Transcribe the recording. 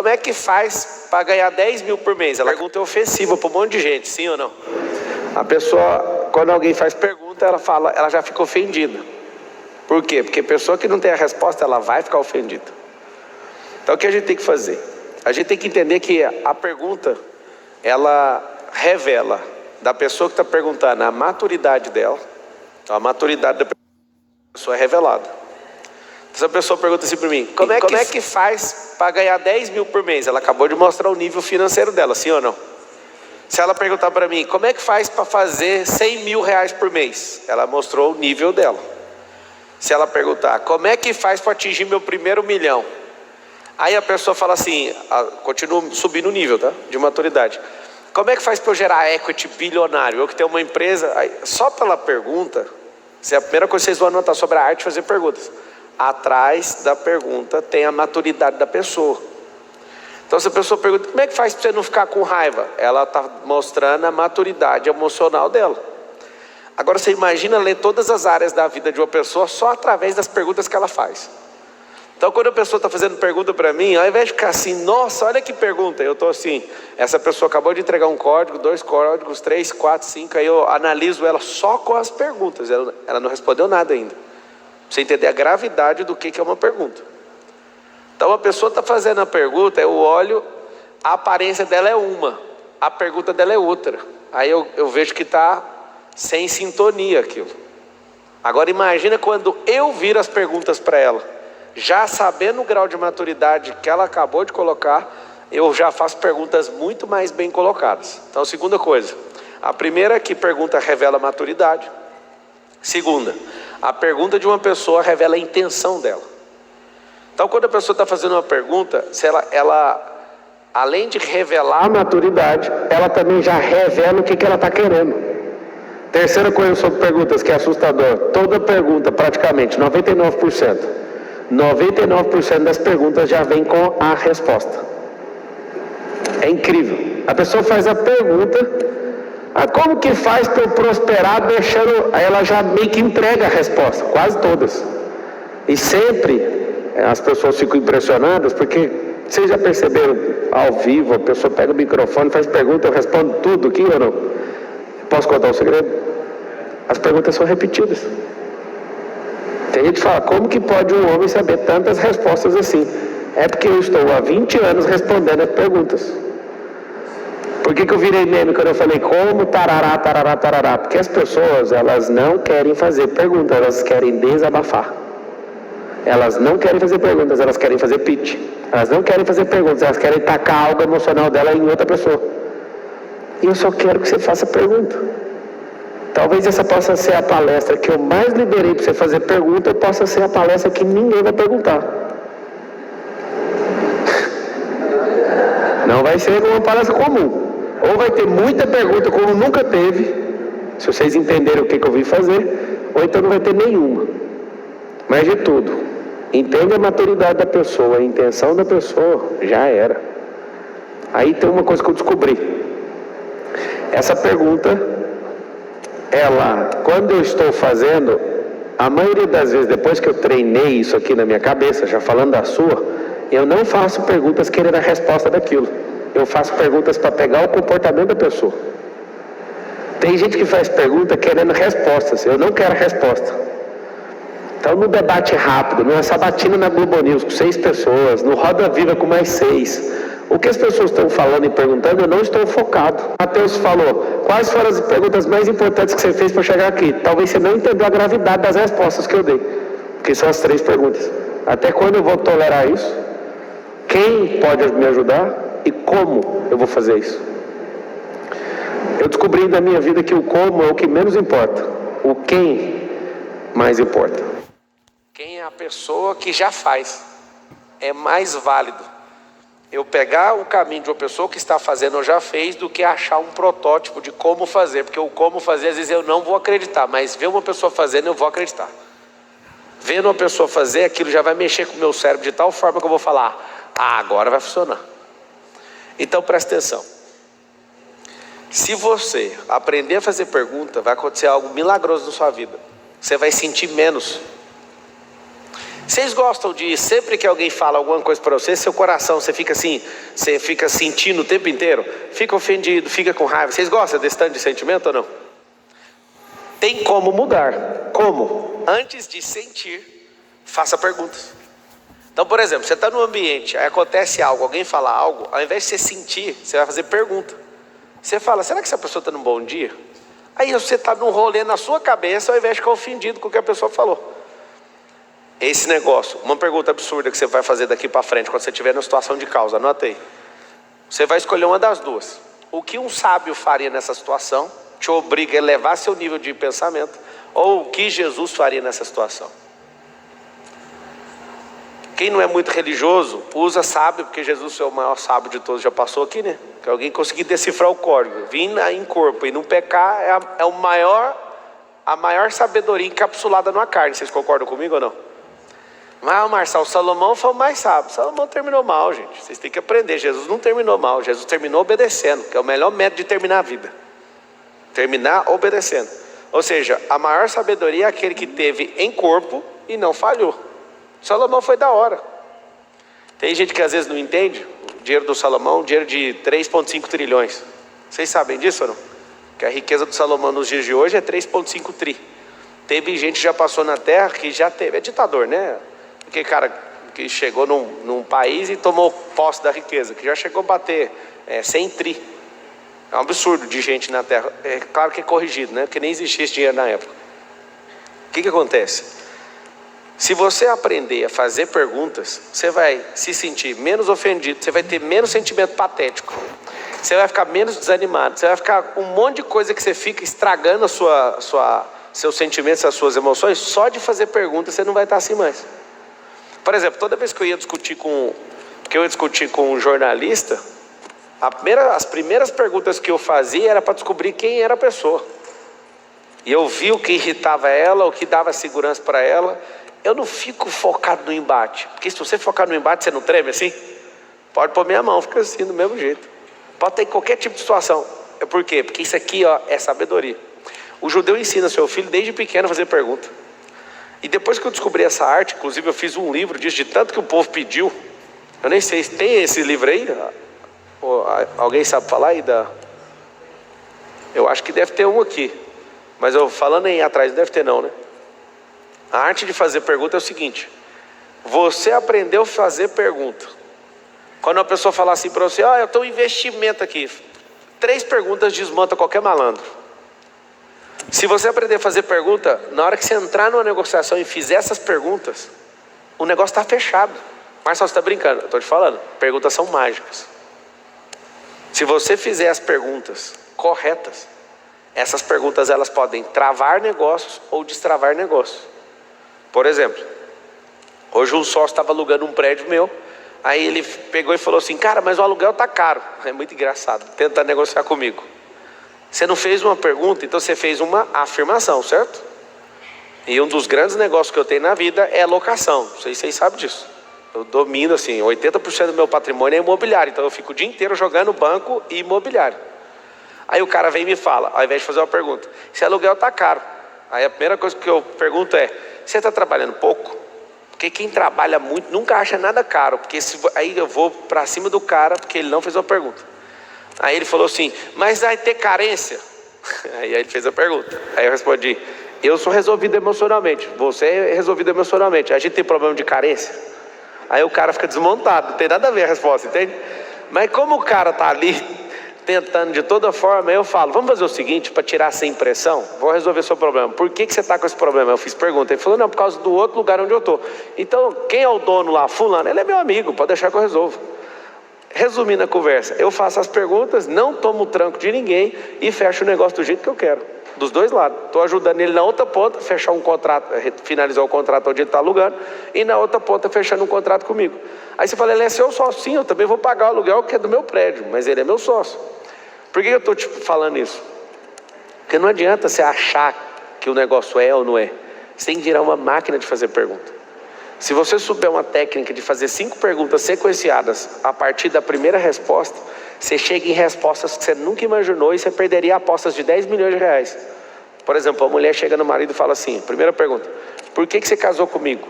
Como é que faz para ganhar 10 mil por mês? Ela pergunta ofensiva para um monte de gente, sim ou não? A pessoa, quando alguém faz pergunta, ela já fica ofendida. Por quê? Porque a pessoa que não tem a resposta, ela vai ficar ofendida. Então o que a gente tem que fazer? A gente tem que entender que a pergunta, ela revela da pessoa que está perguntando a maturidade dela. Então a maturidade da pessoa é revelada. Essa pessoa pergunta assim para mim, como é que faz para ganhar 10 mil por mês? Ela acabou de mostrar o nível financeiro dela, sim ou não? Se ela perguntar para mim, como é que faz para fazer 100 mil reais por mês? Ela mostrou o nível dela. Se ela perguntar, como é que faz para atingir meu primeiro milhão? Aí a pessoa fala assim, continua subindo o nível, tá? De maturidade. Como é que faz para eu gerar equity bilionário? Eu que tenho uma empresa, aí, só pela pergunta, se é a primeira coisa que vocês vão anotar sobre a arte de fazer perguntas. Atrás da pergunta tem a maturidade da pessoa. Então se a pessoa pergunta, como é que faz para você não ficar com raiva? Ela está mostrando a maturidade emocional dela. Agora você imagina ler todas as áreas da vida de uma pessoa só através das perguntas que ela faz. Então quando a pessoa está fazendo pergunta para mim, ao invés de ficar assim, nossa, olha que pergunta, eu estou assim, essa pessoa acabou de entregar um código, 2 códigos, 3, 4, 5, aí eu analiso ela só com as perguntas, ela não respondeu nada ainda. Pra você entender a gravidade do que é uma pergunta. Então a pessoa está fazendo a pergunta, eu olho, a aparência dela é uma, a pergunta dela é outra. Aí eu vejo que está sem sintonia aquilo. Agora imagina quando eu viro as perguntas para ela, já sabendo o grau de maturidade que ela acabou de colocar, eu já faço perguntas muito mais bem colocadas. Então segunda coisa, a primeira que pergunta revela maturidade. Segunda, a pergunta de uma pessoa revela a intenção dela. Então quando a pessoa está fazendo uma pergunta, se ela além de revelar a maturidade, ela também já revela o que ela está querendo. Terceira coisa sobre perguntas que é assustador, toda pergunta, praticamente 99% das perguntas já vem com a resposta. É incrível. A pessoa faz a pergunta, como que faz para eu prosperar deixando... Aí ela já meio que entrega a resposta, quase todas. E sempre as pessoas ficam impressionadas, porque vocês já perceberam ao vivo, a pessoa pega o microfone, faz pergunta, eu respondo tudo aqui ou não? Posso contar um segredo? As perguntas são repetidas. Tem gente que fala, como que pode um homem saber tantas respostas assim? É porque eu estou há 20 anos respondendo as perguntas. Por que eu virei meme quando eu falei como tarará, tarará, tarará? Porque as pessoas, elas não querem fazer perguntas, elas querem desabafar. Elas não querem fazer perguntas, elas querem fazer pitch. Elas não querem fazer perguntas, elas querem tacar algo emocional dela em outra pessoa. E eu só quero que você faça pergunta. Talvez essa possa ser a palestra que eu mais liberei para você fazer pergunta, possa ser a palestra que ninguém vai perguntar. Não vai ser uma palestra comum. Ou vai ter muita pergunta como nunca teve, se vocês entenderem o que eu vim fazer, ou então não vai ter nenhuma. Mas de tudo, entende a maturidade da pessoa, a intenção da pessoa, já era. Aí tem uma coisa que eu descobri. Essa pergunta, quando eu estou fazendo, a maioria das vezes, depois que eu treinei isso aqui na minha cabeça, já falando da sua, eu não faço perguntas querendo a resposta daquilo. Eu faço perguntas para pegar o comportamento da pessoa. Tem gente que faz pergunta querendo respostas. Eu não quero resposta. Então no debate rápido, numa sabatina na Globo News com 6 pessoas, no Roda Viva com mais 6, o que as pessoas estão falando e perguntando, eu não estou focado. Mateus falou, quais foram as perguntas mais importantes que você fez para chegar aqui? Talvez você não entendeu a gravidade das respostas que eu dei, porque são as 3 perguntas. Até quando eu vou tolerar isso? Quem pode me ajudar? E como eu vou fazer isso? Eu descobri na minha vida que o como é o que menos importa. O quem mais importa. Quem é a pessoa que já faz. É mais válido eu pegar o caminho de uma pessoa que está fazendo ou já fez do que achar um protótipo de como fazer. Porque o como fazer, às vezes eu não vou acreditar, mas ver uma pessoa fazendo eu vou acreditar. Vendo uma pessoa fazer, aquilo já vai mexer com o meu cérebro de tal forma que eu vou falar, agora vai funcionar. Então presta atenção. Se você aprender a fazer pergunta, vai acontecer algo milagroso na sua vida. Você vai sentir menos. Vocês gostam de, sempre que alguém fala alguma coisa para você, seu coração, você fica assim, você fica sentindo o tempo inteiro? Fica ofendido, fica com raiva. Vocês gostam desse tanto de sentimento ou não? Tem como mudar. Como? Antes de sentir, faça perguntas. Então, por exemplo, você está num ambiente, aí acontece algo, alguém fala algo, ao invés de você sentir, você vai fazer pergunta. Você fala, será que essa pessoa está num bom dia? Aí você está num rolê na sua cabeça, ao invés de ficar ofendido com o que a pessoa falou. Esse negócio, uma pergunta absurda que você vai fazer daqui para frente, quando você estiver na situação de causa, anota aí. Você vai escolher uma das duas. O que um sábio faria nessa situação, te obriga a elevar seu nível de pensamento, ou o que Jesus faria nessa situação. Quem não é muito religioso, usa sábio, porque Jesus é o maior sábio de todos, já passou aqui, né? Que alguém conseguir decifrar o código, vir em corpo e não pecar, é a maior sabedoria encapsulada numa carne. Vocês concordam comigo ou não? Mas Marçal, Salomão foi o mais sábio. Salomão terminou mal, gente. Vocês têm que aprender. Jesus não terminou mal. Jesus terminou obedecendo, que é o melhor método de terminar a vida. Terminar obedecendo. Ou seja, a maior sabedoria é aquele que teve em corpo e não falhou. Salomão foi da hora. Tem gente que às vezes não entende. O dinheiro do Salomão, dinheiro de 3,5 trilhões. Vocês sabem disso ou não? Que a riqueza do Salomão nos dias de hoje é 3,5 tri. Teve gente que já passou na terra que já teve. É ditador, né? Porque cara que chegou num país e tomou posse da riqueza, que já chegou a bater 100 tri. É um absurdo de gente na terra. É claro que é corrigido, né? Porque nem existia esse dinheiro na época. O que acontece? Se você aprender a fazer perguntas, você vai se sentir menos ofendido, você vai ter menos sentimento patético, você vai ficar menos desanimado, você vai ficar um monte de coisa que você fica estragando seus sentimentos, as suas emoções, só de fazer perguntas você não vai estar assim mais. Por exemplo, toda vez que eu ia discutir com um jornalista, as primeiras perguntas que eu fazia era para descobrir quem era a pessoa. E eu vi o que irritava ela, o que dava segurança para ela. Eu não fico focado no embate, porque se você focar no embate, você não treme assim? Pode pôr minha mão, fica assim do mesmo jeito. Pode ter qualquer tipo de situação. Por quê? Porque isso aqui é sabedoria. O judeu ensina seu filho desde pequeno a fazer pergunta. E depois que eu descobri essa arte, inclusive eu fiz um livro disso, de tanto que o povo pediu. Eu nem sei se tem esse livro aí. Alguém sabe falar aí Eu acho que deve ter um aqui. Mas eu falando aí atrás, não deve ter não, né? A arte de fazer pergunta é o seguinte. Você aprendeu a fazer pergunta. Quando uma pessoa falar assim para você, eu tenho um investimento aqui. 3 perguntas desmonta qualquer malandro. Se você aprender a fazer pergunta, na hora que você entrar numa negociação e fizer essas perguntas, o negócio está fechado. Marcelo, você está brincando? Eu estou te falando. Perguntas são mágicas. Se você fizer as perguntas corretas, essas perguntas elas podem travar negócios ou destravar negócios. Por exemplo, hoje um sócio estava alugando um prédio meu, aí ele pegou e falou assim, cara, mas o aluguel está caro. É muito engraçado, tenta negociar comigo. Você não fez uma pergunta, então você fez uma afirmação, certo? E um dos grandes negócios que eu tenho na vida é locação. Não sei se vocês sabem disso. Eu domino assim, 80% do meu patrimônio é imobiliário. Então eu fico o dia inteiro jogando banco e imobiliário. Aí o cara vem e me fala, ao invés de fazer uma pergunta, esse aluguel está caro. Aí a primeira coisa que eu pergunto é, você está trabalhando pouco? Porque quem trabalha muito nunca acha nada caro. Porque aí eu vou para cima do cara porque ele não fez uma pergunta. Aí ele falou assim, mas vai ter carência? Aí ele fez a pergunta. Aí eu respondi, eu sou resolvido emocionalmente, você é resolvido emocionalmente. A gente tem problema de carência? Aí o cara fica desmontado, não tem nada a ver a resposta, entende? Mas como o cara está ali tentando de toda forma, eu falo, vamos fazer o seguinte, para tirar essa impressão, vou resolver seu problema. Por que você está com esse problema? Eu fiz pergunta. Ele falou, não, por causa do outro lugar onde eu estou. Então, quem é o dono lá? Fulano, ele é meu amigo, pode deixar que eu resolvo. Resumindo a conversa, eu faço as perguntas, não tomo o tranco de ninguém e fecho o negócio do jeito que eu quero, dos dois lados. Estou ajudando ele na outra ponta, fechar um contrato, finalizar o contrato onde ele está alugando, e na outra ponta fechando um contrato comigo. Aí você fala, ele é seu sócio? Sim, eu também vou pagar o aluguel que é do meu prédio, mas ele é meu sócio. Por que eu estou falando isso? Porque não adianta você achar que o negócio é ou não é. Você tem que virar uma máquina de fazer pergunta. Se você souber uma técnica de fazer 5 perguntas sequenciadas a partir da primeira resposta, você chega em respostas que você nunca imaginou e você perderia apostas de 10 milhões de reais. Por exemplo, a mulher chega no marido e fala assim, primeira pergunta, por que você casou comigo?